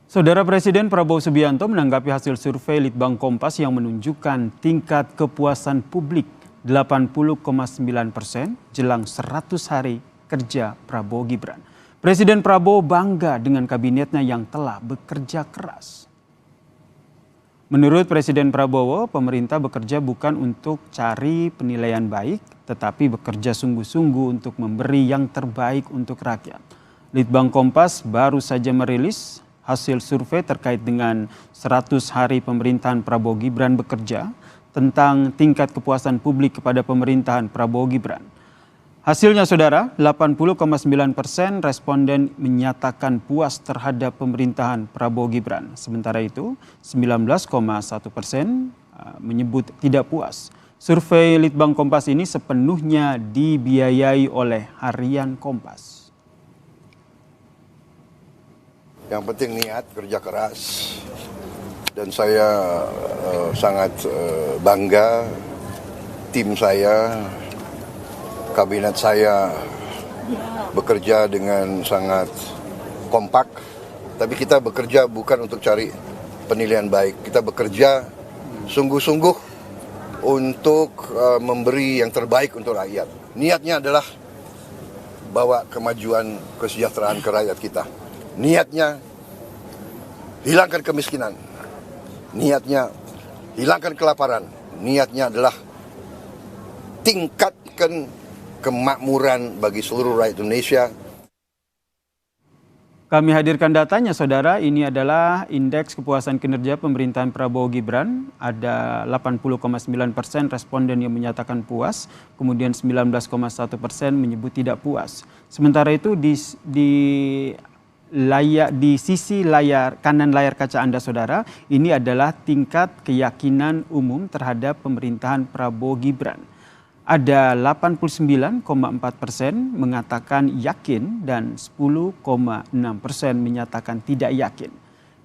Saudara Presiden Prabowo Subianto menanggapi hasil survei Litbang Kompas yang menunjukkan tingkat kepuasan publik 80,9% jelang 100 hari kerja Prabowo Gibran. Presiden Prabowo bangga dengan kabinetnya yang telah bekerja keras. Menurut Presiden Prabowo, pemerintah bekerja bukan untuk cari penilaian baik, tetapi bekerja sungguh-sungguh untuk memberi yang terbaik untuk rakyat. Litbang Kompas baru saja merilis hasil survei terkait dengan 100 hari pemerintahan Prabowo Gibran bekerja tentang tingkat kepuasan publik kepada pemerintahan Prabowo Gibran. Hasilnya saudara, 80,9% responden menyatakan puas terhadap pemerintahan Prabowo Gibran. Sementara itu 19,1% menyebut tidak puas. Survei Litbang Kompas ini sepenuhnya dibiayai oleh Harian Kompas. Yang penting niat, kerja keras, dan saya sangat bangga tim saya, kabinet saya bekerja dengan sangat kompak, tapi kita bekerja bukan untuk cari penilaian baik, kita bekerja sungguh-sungguh untuk memberi yang terbaik untuk rakyat. Niatnya adalah bawa kemajuan kesejahteraan ke rakyat kita. Niatnya hilangkan kemiskinan, niatnya hilangkan kelaparan, niatnya adalah tingkatkan kemakmuran bagi seluruh rakyat Indonesia. Kami hadirkan datanya saudara, ini adalah indeks kepuasan kinerja pemerintahan Prabowo Gibran. Ada 80,9% responden yang menyatakan puas, kemudian 19,1% menyebut tidak puas. Sementara itu di sisi layar kanan layar kaca Anda saudara, ini adalah tingkat keyakinan umum terhadap pemerintahan Prabowo Gibran. Ada 89,4% mengatakan yakin dan 10,6% menyatakan tidak yakin.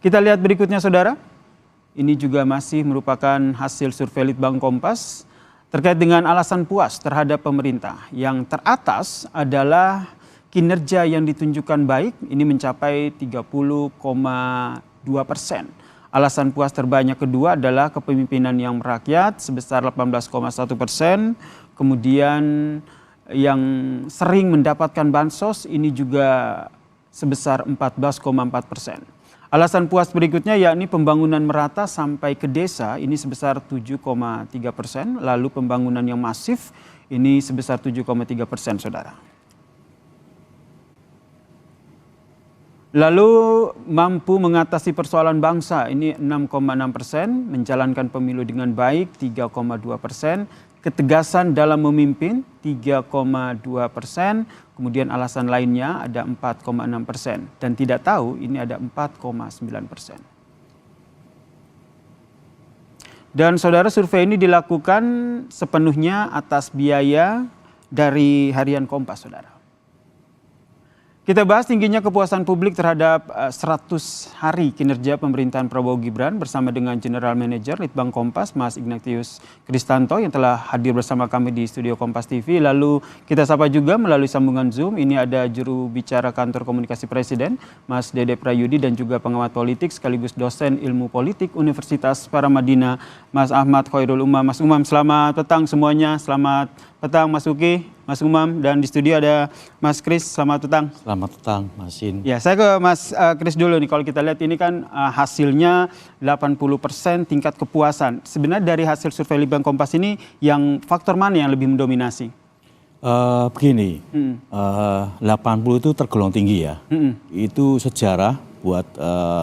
Kita lihat berikutnya saudara. Ini juga masih merupakan hasil survei Litbang Kompas terkait dengan alasan puas terhadap pemerintah. Yang teratas adalah kinerja yang ditunjukkan baik, ini mencapai 30,2%. Alasan puas terbanyak kedua adalah kepemimpinan yang merakyat sebesar 18,1%. Kemudian yang sering mendapatkan bansos ini juga sebesar 14,4%. Alasan puas berikutnya yakni pembangunan merata sampai ke desa ini sebesar 7,3%. Lalu pembangunan yang masif ini sebesar 7,3% saudara. Lalu mampu mengatasi persoalan bangsa ini 6,6%, menjalankan pemilu dengan baik 3,2%, ketegasan dalam memimpin 3,2%, kemudian alasan lainnya ada 4,6% dan tidak tahu ini ada 4,9%. Dan saudara survei ini dilakukan sepenuhnya atas biaya dari Harian Kompas saudara. Kita bahas tingginya kepuasan publik terhadap 100 hari kinerja pemerintahan Prabowo Gibran bersama dengan General Manager Litbang Kompas, Mas Ignatius Kristanto yang telah hadir bersama kami di studio Kompas TV. Lalu kita sapa juga melalui sambungan Zoom, ini ada juru bicara kantor komunikasi Presiden, Mas Dede Prayudi, dan juga pengamat politik sekaligus dosen ilmu politik Universitas Paramadina, Mas Ahmad Khairul Umam. Mas Umam, selamat petang semuanya, selamat petang Mas Uki, Mas Umam, dan di studio ada Mas Kris, selamat petang. Selamat petang, Mas Sin. Ya, saya ke Mas Kris dulu nih. Kalau kita lihat ini kan hasilnya 80% tingkat kepuasan. Sebenarnya dari hasil survei Litbang Kompas ini yang faktor mana yang lebih mendominasi? Begini, 80 itu tergolong tinggi ya. Itu sejarah buat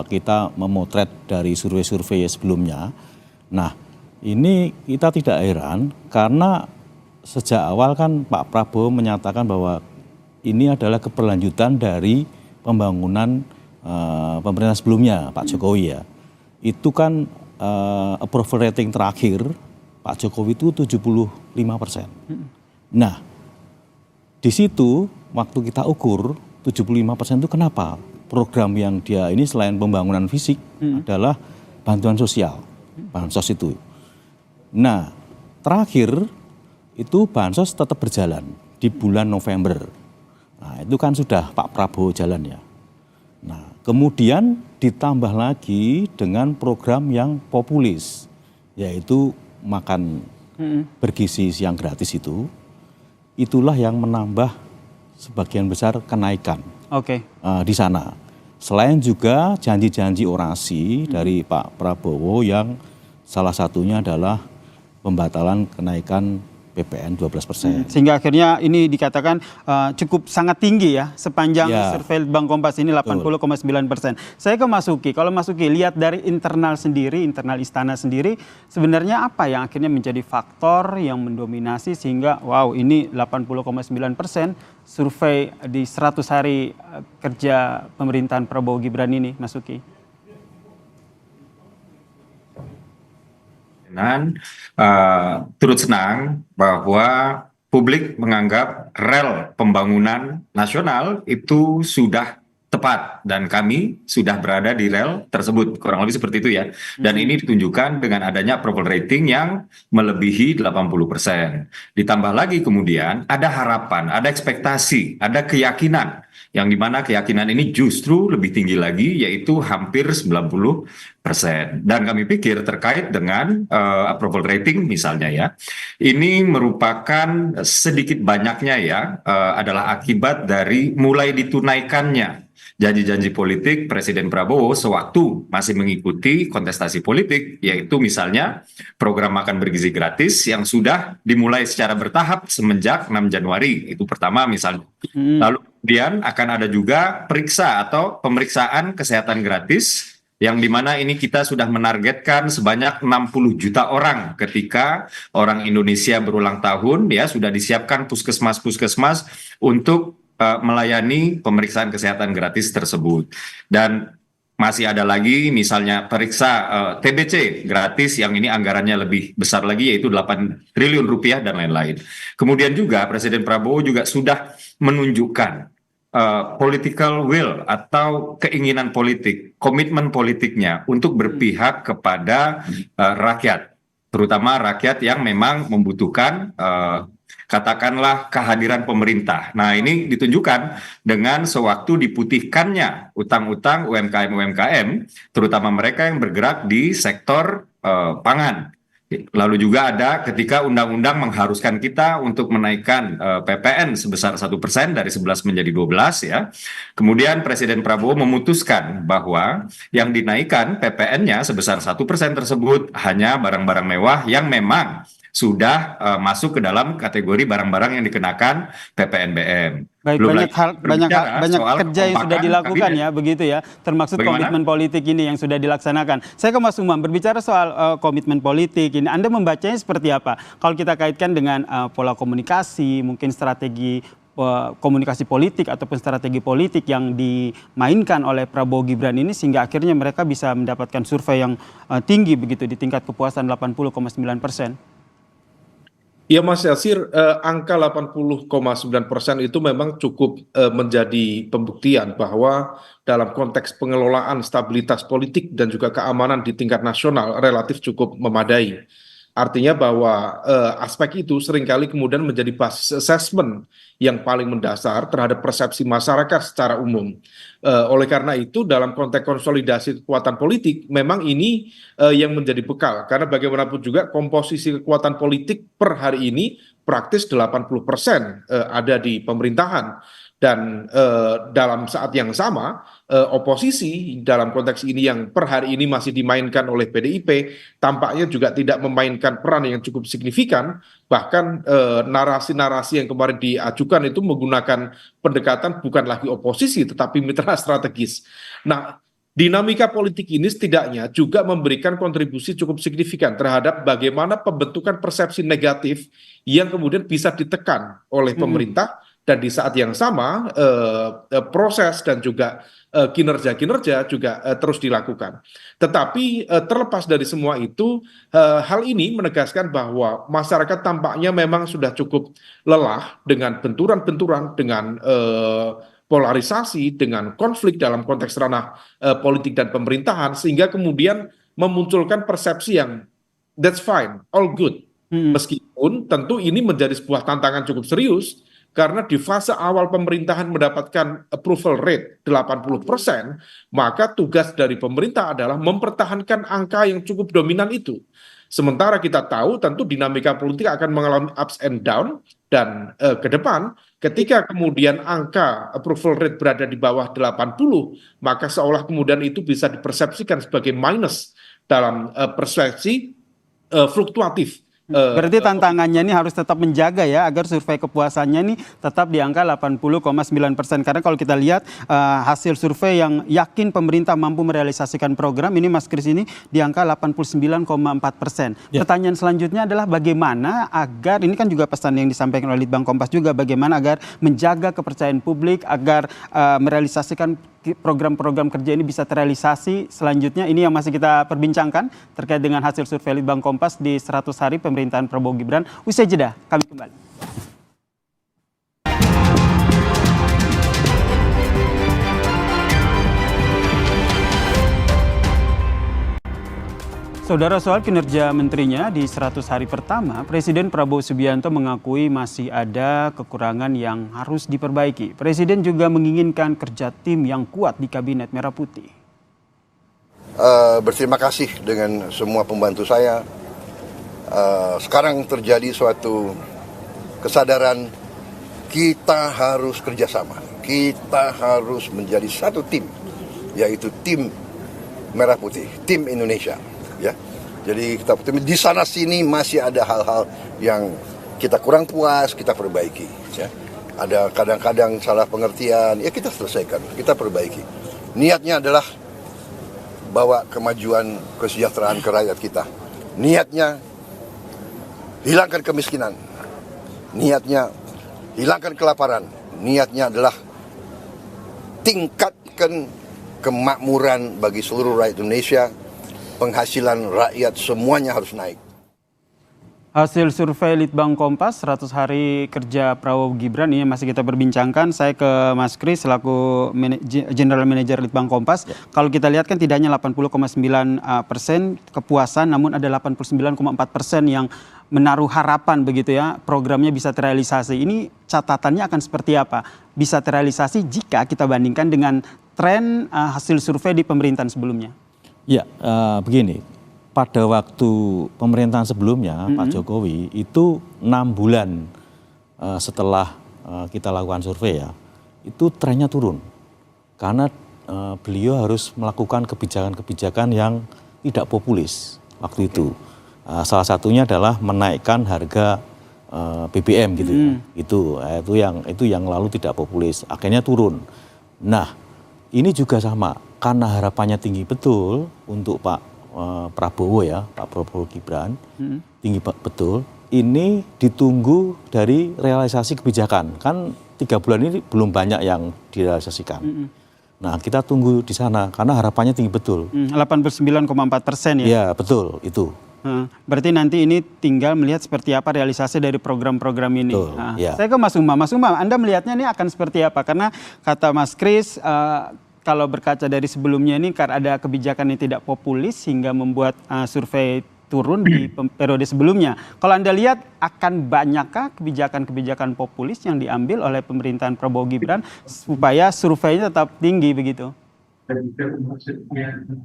kita memotret dari survei-survei sebelumnya. Nah, ini kita tidak heran karena sejak awal kan Pak Prabowo menyatakan bahwa ini adalah keberlanjutan dari pembangunan pemerintah sebelumnya, Pak Jokowi ya. Itu kan approval rating terakhir Pak Jokowi itu 75%. Nah, di situ waktu kita ukur 75% itu kenapa? Program yang dia ini selain pembangunan fisik adalah bantuan sosial, bansos itu. Nah, terakhir itu bansos tetap berjalan di bulan November. Nah, itu kan sudah Pak Prabowo jalan ya. Nah, Kemudian ditambah lagi dengan program yang populis, yaitu makan bergizi siang gratis itulah yang menambah sebagian besar kenaikan di sana. Selain juga janji-janji orasi dari Pak Prabowo yang salah satunya adalah pembatalan kenaikan PPN 12%. Sehingga akhirnya ini dikatakan cukup sangat tinggi ya sepanjang survei Bank Kompas ini 80,9%. Saya ke Mas Uki. Kalau Mas Uki lihat dari internal sendiri, internal istana sendiri, sebenarnya apa yang akhirnya menjadi faktor yang mendominasi sehingga wow ini 80,9% survei di 100 hari kerja pemerintahan Prabowo Gibran ini, Mas Uki? Dan turut senang bahwa publik menganggap rel pembangunan nasional itu sudah tepat dan kami sudah berada di rel tersebut, kurang lebih seperti itu ya. Dan ini ditunjukkan dengan adanya approval rating yang melebihi 80%. Ditambah lagi kemudian ada harapan, ada ekspektasi, ada keyakinan yang dimana keyakinan ini justru lebih tinggi lagi, yaitu hampir 90%. Dan kami pikir terkait dengan approval rating misalnya ya, ini merupakan sedikit banyaknya ya adalah akibat dari mulai ditunaikannya janji-janji politik Presiden Prabowo sewaktu masih mengikuti kontestasi politik, yaitu misalnya program makan bergizi gratis yang sudah dimulai secara bertahap semenjak 6 Januari, itu pertama misalnya. Lalu kemudian akan ada juga periksa atau pemeriksaan kesehatan gratis, yang dimana ini kita sudah menargetkan sebanyak 60 juta orang ketika orang Indonesia berulang tahun, ya sudah disiapkan puskesmas-puskesmas untuk melayani pemeriksaan kesehatan gratis tersebut. Dan masih ada lagi misalnya periksa TBC gratis yang ini anggarannya lebih besar lagi, yaitu 8 triliun rupiah dan lain-lain. Kemudian juga Presiden Prabowo juga sudah menunjukkan political will atau keinginan politik, komitmen politiknya untuk berpihak kepada rakyat, terutama rakyat yang memang membutuhkan katakanlah kehadiran pemerintah. Nah, ini ditunjukkan dengan sewaktu diputihkannya utang-utang UMKM-UMKM, terutama mereka yang bergerak di sektor pangan. Lalu juga ada ketika undang-undang mengharuskan kita untuk menaikkan PPN sebesar 1% dari 11 menjadi 12 ya. Kemudian Presiden Prabowo memutuskan bahwa yang dinaikkan PPN-nya sebesar 1% tersebut hanya barang-barang mewah yang memang sudah masuk ke dalam kategori barang-barang yang dikenakan PPNBM. Baik, Belum banyak kerja yang sudah dilakukan ya, begitu ya, termasuk komitmen politik ini yang sudah dilaksanakan. Saya ke Mas Umam, berbicara soal komitmen politik ini, Anda membacanya seperti apa? Kalau kita kaitkan dengan pola komunikasi, mungkin strategi komunikasi politik ataupun strategi politik yang dimainkan oleh Prabowo Gibran ini sehingga akhirnya mereka bisa mendapatkan survei yang tinggi begitu di tingkat kepuasan 80,9%. Ya Mas Yasir, angka 80,9% itu memang cukup menjadi pembuktian bahwa dalam konteks pengelolaan stabilitas politik dan juga keamanan di tingkat nasional relatif cukup memadai. Artinya bahwa aspek itu seringkali kemudian menjadi basis assessment yang paling mendasar terhadap persepsi masyarakat secara umum. Oleh karena itu dalam konteks konsolidasi kekuatan politik memang ini yang menjadi bekal. Karena bagaimanapun juga komposisi kekuatan politik per hari ini praktis 80% ada di pemerintahan. Dan dalam saat yang sama oposisi dalam konteks ini yang per hari ini masih dimainkan oleh PDIP tampaknya juga tidak memainkan peran yang cukup signifikan, bahkan narasi-narasi yang kemarin diajukan itu menggunakan pendekatan bukan lagi oposisi tetapi mitra strategis. Nah, dinamika politik ini setidaknya juga memberikan kontribusi cukup signifikan terhadap bagaimana pembentukan persepsi negatif yang kemudian bisa ditekan oleh pemerintah. Dan di saat yang sama proses dan juga kinerja-kinerja juga terus dilakukan. Tetapi terlepas dari semua itu, hal ini menegaskan bahwa masyarakat tampaknya memang sudah cukup lelah dengan benturan-benturan, dengan polarisasi, dengan konflik dalam konteks ranah politik dan pemerintahan, sehingga kemudian memunculkan persepsi yang that's fine, all good. Meskipun tentu ini menjadi sebuah tantangan cukup serius, Karena di fase awal pemerintahan mendapatkan approval rate 80%, maka tugas dari pemerintah adalah mempertahankan angka yang cukup dominan itu. Sementara kita tahu tentu dinamika politik akan mengalami ups and down, dan ke depan ketika kemudian angka approval rate berada di bawah 80, maka seolah kemudian itu bisa dipersepsikan sebagai minus dalam persepsi fluktuatif. Berarti tantangannya ini harus tetap menjaga ya agar survei kepuasannya ini tetap di angka 80,9%. Karena kalau kita lihat hasil survei yang yakin pemerintah mampu merealisasikan program ini, Mas Kris, ini di angka 89,4%. Ya. Pertanyaan selanjutnya adalah bagaimana agar, ini kan juga pesan yang disampaikan oleh Litbang Kompas juga, bagaimana agar menjaga kepercayaan publik agar merealisasikan program-program kerja ini bisa terrealisasi. Selanjutnya ini yang masih kita perbincangkan terkait dengan hasil survei Litbang Kompas di 100 hari pemerintahan Prabowo Gibran. Usai jeda, kami kembali. Saudara, soal kinerja menterinya di 100 hari pertama, Presiden Prabowo Subianto mengakui masih ada kekurangan yang harus diperbaiki. Presiden juga menginginkan kerja tim yang kuat di Kabinet Merah Putih. Berterima kasih dengan semua pembantu saya. Sekarang terjadi suatu kesadaran kita harus kerjasama. Kita harus menjadi satu tim, yaitu tim Merah Putih, tim Indonesia. Ya, jadi kita di sana sini masih ada hal-hal yang kita kurang puas, kita perbaiki. Ya, ada kadang-kadang salah pengertian, ya kita selesaikan, kita perbaiki. Niatnya adalah bawa kemajuan, kesejahteraan ke rakyat kita. Niatnya hilangkan kemiskinan, niatnya hilangkan kelaparan, niatnya adalah tingkatkan kemakmuran bagi seluruh rakyat Indonesia. Penghasilan rakyat semuanya harus naik. Hasil survei Litbang Kompas 100 hari kerja Prabowo Gibran ini masih kita perbincangkan. Saya ke Mas Kris selaku General Manager Litbang Kompas. Ya. Kalau kita lihat kan tidak hanya 80,9% kepuasan, namun ada 89,4% yang menaruh harapan begitu ya, programnya bisa terrealisasi. Ini catatannya akan seperti apa? Bisa terrealisasi jika kita bandingkan dengan tren hasil survei di pemerintahan sebelumnya. Ya, begini, pada waktu pemerintahan sebelumnya Pak Jokowi itu 6 bulan setelah kita lakukan survei ya, itu trennya turun karena beliau harus melakukan kebijakan-kebijakan yang tidak populis waktu itu. Salah satunya adalah menaikkan harga BBM gitu ya. Itu yang lalu tidak populis, akhirnya turun. Nah, ini juga sama. Karena harapannya tinggi betul untuk Pak Prabowo ya, Pak Prabowo Gibran, tinggi betul. Ini ditunggu dari realisasi kebijakan. Kan 3 bulan ini belum banyak yang direalisasikan. Nah, kita tunggu di sana karena harapannya tinggi betul. 89,4% ya? Iya, betul itu. Berarti nanti ini tinggal melihat seperti apa realisasi dari program-program ini. Betul, ya. Saya ke Mas Umam. Mas Umam, Anda melihatnya ini akan seperti apa? Karena kata Mas Kris, kalau berkaca dari sebelumnya ini karena ada kebijakan yang tidak populis sehingga membuat survei turun di periode sebelumnya. Kalau Anda lihat akan banyakkah kebijakan-kebijakan populis yang diambil oleh pemerintahan Prabowo Gibran supaya surveinya tetap tinggi begitu?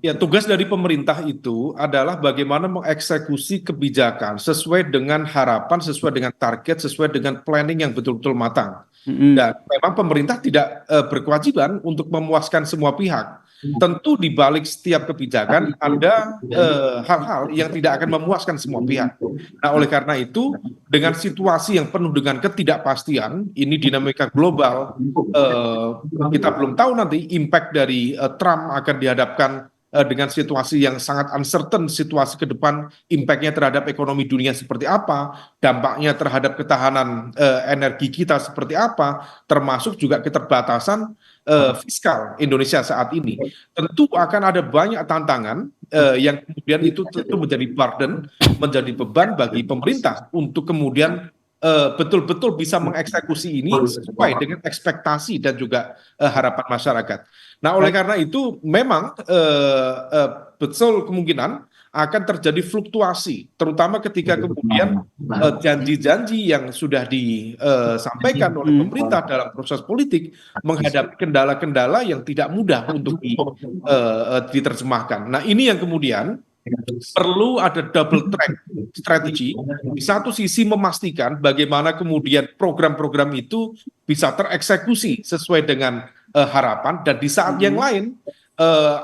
Ya, tugas dari pemerintah itu adalah bagaimana mengeksekusi kebijakan sesuai dengan harapan, sesuai dengan target, sesuai dengan planning yang betul-betul matang. Dan memang pemerintah tidak berkewajiban untuk memuaskan semua pihak. Tentu di balik setiap kebijakan ada hal-hal yang tidak akan memuaskan semua pihak. Nah, oleh karena itu, dengan situasi yang penuh dengan ketidakpastian, ini dinamika global, kita belum tahu nanti impact dari Trump akan dihadapkan dengan situasi yang sangat uncertain, situasi ke depan impact-nya terhadap ekonomi dunia seperti apa, dampaknya terhadap ketahanan energi kita seperti apa, termasuk juga keterbatasan fiskal Indonesia saat ini. Tentu akan ada banyak tantangan yang kemudian itu tentu menjadi burden, menjadi beban bagi pemerintah untuk kemudian betul-betul bisa mengeksekusi ini sesuai dengan ekspektasi dan juga harapan masyarakat. Nah, oleh karena itu memang betul kemungkinan akan terjadi fluktuasi, terutama ketika kemudian janji-janji yang sudah disampaikan oleh pemerintah dalam proses politik menghadapi kendala-kendala yang tidak mudah untuk diterjemahkan. Nah, ini yang kemudian perlu ada double track strategi. Di satu sisi memastikan bagaimana kemudian program-program itu bisa tereksekusi sesuai dengan harapan, dan di saat yang lain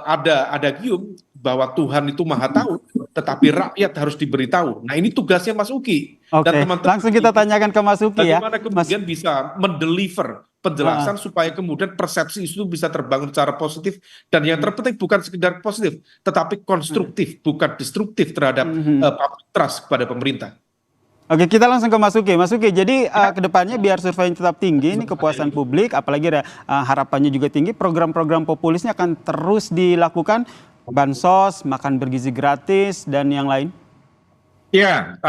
ada gium bahwa Tuhan itu maha tahu, tetapi rakyat harus diberitahu. Nah, ini tugasnya Mas Uki. Oke, Dan teman-teman langsung kita tanyakan ke Mas Uki ya. bagaimana kemudian bisa mendeliver penjelasan supaya kemudian persepsi itu bisa terbangun secara positif, dan yang terpenting bukan sekedar positif tetapi konstruktif, bukan destruktif terhadap public trust kepada pemerintah. Oke, kita langsung ke Mas Uki. Mas Uki, jadi kedepannya biar survei tetap tinggi, ini kepuasan publik, apalagi harapannya juga tinggi, program-program populisnya akan terus dilakukan, bansos, makan bergizi gratis, dan yang lain? Ya,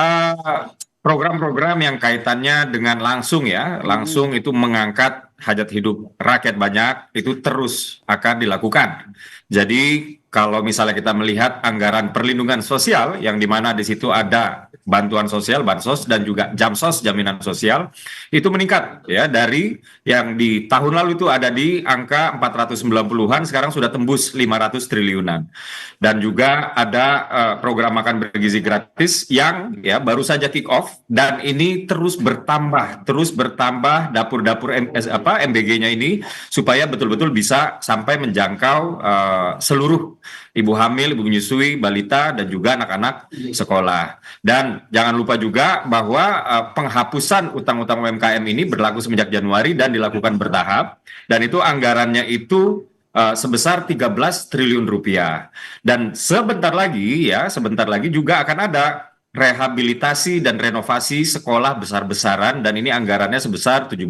program-program yang kaitannya dengan langsung ya, langsung itu mengangkat hajat hidup rakyat banyak, itu terus akan dilakukan. Jadi kalau misalnya kita melihat anggaran perlindungan sosial, yang dimana di situ ada bantuan sosial, bansos, dan juga jamsos, jaminan sosial, itu meningkat ya, dari yang di tahun lalu itu ada di angka 490-an, sekarang sudah tembus 500 triliunan. Dan juga ada program makan bergizi gratis yang ya baru saja kick off, dan ini terus bertambah dapur-dapur MBG-nya ini supaya betul-betul bisa sampai menjangkau seluruh ibu hamil, ibu menyusui, balita, dan juga anak-anak sekolah. Dan jangan lupa juga bahwa penghapusan utang-utang UMKM ini berlaku semenjak Januari dan dilakukan bertahap, dan itu anggarannya itu sebesar 13 triliun rupiah. Dan sebentar lagi juga akan ada rehabilitasi dan renovasi sekolah besar-besaran, dan ini anggarannya sebesar 17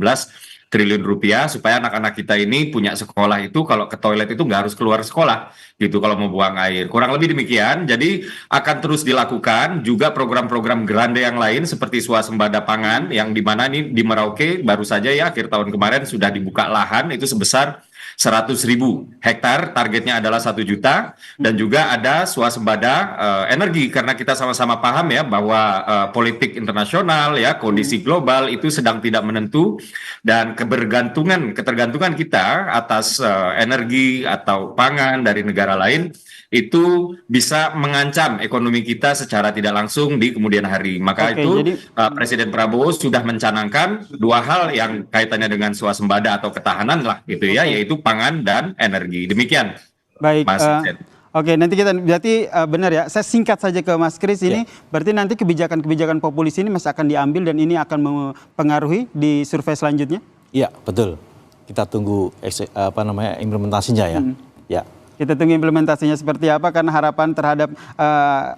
triliun rupiah supaya anak-anak kita ini punya sekolah itu kalau ke toilet itu nggak harus keluar sekolah gitu kalau mau buang air. Kurang lebih demikian. Jadi akan terus dilakukan juga program-program grande yang lain seperti swasembada pangan, yang di mana ini di Merauke baru saja ya akhir tahun kemarin sudah dibuka lahan itu sebesar 100.000 hektar, targetnya adalah 1 juta, dan juga ada swasembada energi, karena kita sama-sama paham ya bahwa politik internasional ya, kondisi global itu sedang tidak menentu, dan ketergantungan kita atas energi atau pangan dari negara lain itu bisa mengancam ekonomi kita secara tidak langsung di kemudian hari. Maka Presiden Prabowo sudah mencanangkan 2 hal yang kaitannya dengan swasembada atau ketahanan lah gitu ya, yaitu pangan dan energi. Demikian. Baik. Mas Oke, nanti kita berarti benar ya. Saya singkat saja ke Mas Kris ini, berarti nanti kebijakan-kebijakan populis ini masih akan diambil dan ini akan mempengaruhi di survei selanjutnya? Iya, betul. Kita tunggu implementasinya ya. Ya. Kita tunggu implementasinya seperti apa, karena harapan terhadap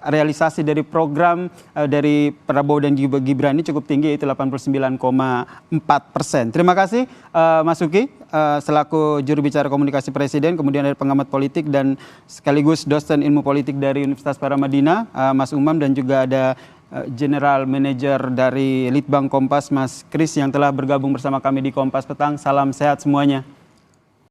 realisasi dari program dari Prabowo dan Gibran ini cukup tinggi, yaitu 89,4%. Terima kasih Mas Uki selaku juru bicara komunikasi Presiden, kemudian dari pengamat politik dan sekaligus dosen ilmu politik dari Universitas Paramadina, Mas Umam, dan juga ada General Manager dari Litbang Kompas, Mas Kris, yang telah bergabung bersama kami di Kompas Petang. Salam sehat semuanya.